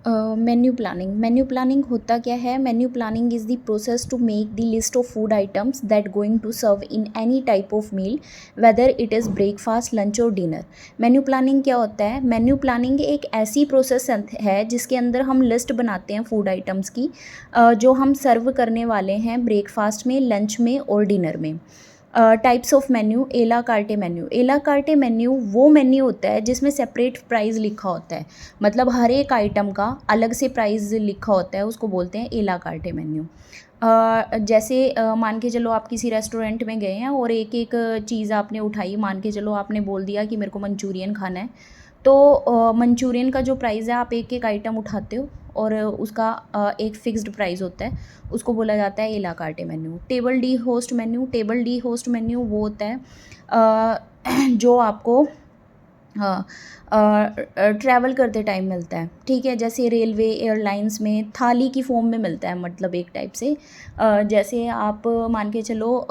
Menu planning होता क्या है? Menu planning is the process to make the list of food items that going to serve in any type of meal, whether it is breakfast, lunch और dinner. Menu planning क्या होता है? Menu planning एक ऐसी process है जिसके अंदर हम लिस्ट बनाते हैं फूड आइटम्स की, जो हम सर्व करने वाले हैं ब्रेकफास्ट में, लंच में और डिनर में। टाइप्स ऑफ मेन्यू, एला कार्टे मेन्यू। एला कार्टे मेन्यू वो मेन्यू होता है जिसमें सेपरेट प्राइस लिखा होता है, मतलब हर एक आइटम का अलग से प्राइस लिखा होता है, उसको बोलते हैं एला कार्टे मेन्यू। जैसे मान के चलो आप किसी रेस्टोरेंट में गए हैं और एक एक चीज़ आपने उठाई, मान के चलो आपने बोल दिया कि मेरे को मंचूरियन खाना है, तो मंचूरियन का जो प्राइस है, आप एक एक आइटम उठाते हो और उसका एक फ़िक्स्ड प्राइस होता है, उसको बोला जाता है एला कार्टे मेन्यू। टेबल डी होस्ट मेन्यू। टेबल डी होस्ट मेन्यू वो होता है जो आपको ट्रैवल करते टाइम मिलता है, ठीक है। जैसे रेलवे, एयरलाइंस में थाली की फॉर्म में मिलता है, मतलब एक टाइप से जैसे आप मान के चलो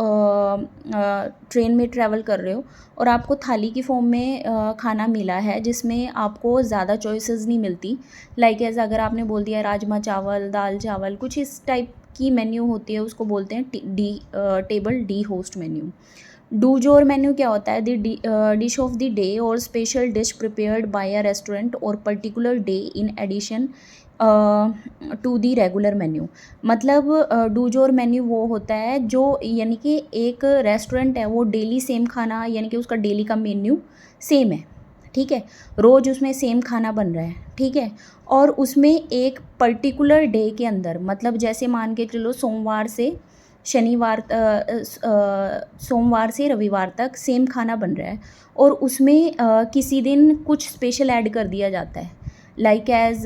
ट्रेन में ट्रैवल कर रहे हो और आपको थाली की फॉर्म में खाना मिला है जिसमें आपको ज़्यादा चॉइसेस नहीं मिलती। लाइक एज अगर आपने बोल दिया राजमा चावल, दाल चावल, कुछ इस टाइप की मेन्यू होती है, उसको बोलते हैं टेबल डी होस्ट मेन्यू। डू जोर मेन्यू क्या होता है? The dish of the day or special dish prepared by a restaurant or particular day in addition to the regular menu. मतलब डू जोर मेन्यू वो होता है जो, यानी कि एक रेस्टोरेंट है वो डेली सेम खाना, यानी कि उसका डेली का मेन्यू सेम है, ठीक है, रोज़ उसमें सेम खाना बन रहा है, ठीक है, और उसमें एक पर्टिकुलर डे के अंदर, मतलब जैसे मान के चलो सोमवार से शनिवार सोमवार से रविवार तक सेम खाना बन रहा है और उसमें किसी दिन कुछ स्पेशल ऐड कर दिया जाता है, लाइक एज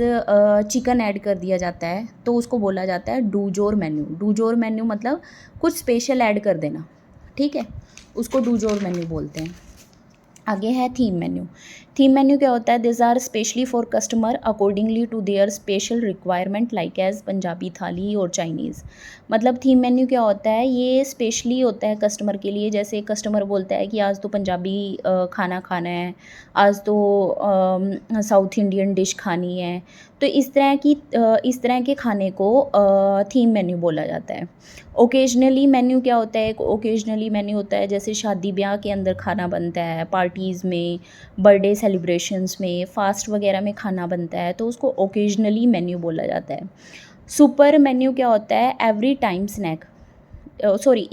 चिकन ऐड कर दिया जाता है, तो उसको बोला जाता है do jour menu. Du jour menu मतलब कुछ स्पेशल ऐड कर देना, ठीक है, उसको डू जोर मेन्यू बोलते हैं। आगे है थीम मेन्यू। थीम मेन्यू क्या होता है? This are specially for customer accordingly to their special requirement, like as Punjabi thali और चाइनीज़। मतलब थीम मेन्यू क्या होता है? ये स्पेशली होता है कस्टमर के लिए। जैसे कस्टमर बोलता है कि आज तो पंजाबी खाना खाना है, आज तो साउथ इंडियन डिश खानी है, तो इस तरह के खाने को थीम मेन्यू बोला जाता है। ओकेजनली मेन्यू क्या होता है? एक ओकेजनली मेन्यू होता है जैसे शादी ब्याह के अंदर खाना बनता है, पार्टीज़ में, बर्थडे सेलिब्रेशंस में, फास्ट वगैरह में खाना बनता है, तो उसको ओकेजनली मेन्यू बोला जाता है। सुपर मेन्यू क्या होता है? Every time snack,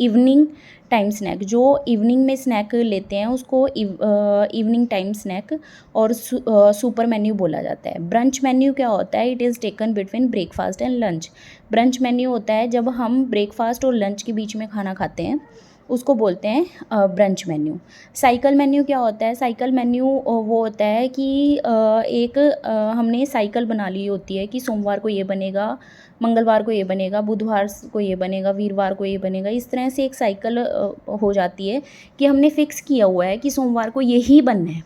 evening time snack, जो इवनिंग में स्नैक लेते हैं उसको इवनिंग टाइम स्नैक और सुपर मेन्यू बोला जाता है। ब्रंच मेन्यू क्या होता है? It is taken between breakfast and lunch. Brunch menu होता है जब हम ब्रेकफास्ट और लंच के बीच में खाना खाते हैं, उसको बोलते हैं ब्रंच मेन्यू। साइकिल मेन्यू क्या होता है? साइकिल मेन्यू वो होता है कि हमने साइकिल बना ली होती है कि सोमवार को ये बनेगा, मंगलवार को ये बनेगा, बुधवार को ये बनेगा, वीरवार को ये बनेगा। इस तरह से एक साइकिल हो जाती है कि हमने फ़िक्स किया हुआ है कि सोमवार को यही बनना है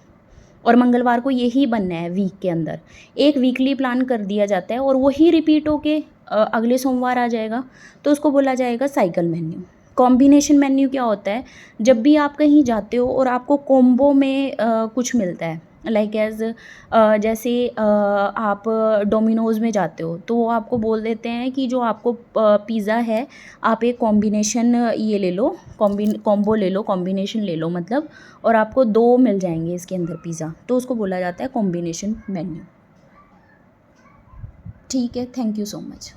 और मंगलवार को यही बनना है। वीक के अंदर एक वीकली प्लान कर दिया जाता है और वही रिपीट होके अगले सोमवार आ जाएगा, तो उसको बोला जाएगा साइकिल मेन्यू। कॉम्बिनेशन मेन्यू क्या होता है? जब भी आप कहीं जाते हो और आपको कॉम्बो में कुछ मिलता है, लाइक एज जैसे आप डोमिनोज़ में जाते हो तो वो आपको बोल देते हैं कि जो आपको पिज़्ज़ा है, आप एक कॉम्बिनेशन ये ले लो, कॉम्बो ले लो, कॉम्बिनेशन ले लो मतलब, और आपको 2 मिल जाएंगे इसके अंदर पिज़्ज़ा, तो उसको बोला जाता है कॉम्बिनेशन मेन्यू। ठीक है, थैंक यू सो मच।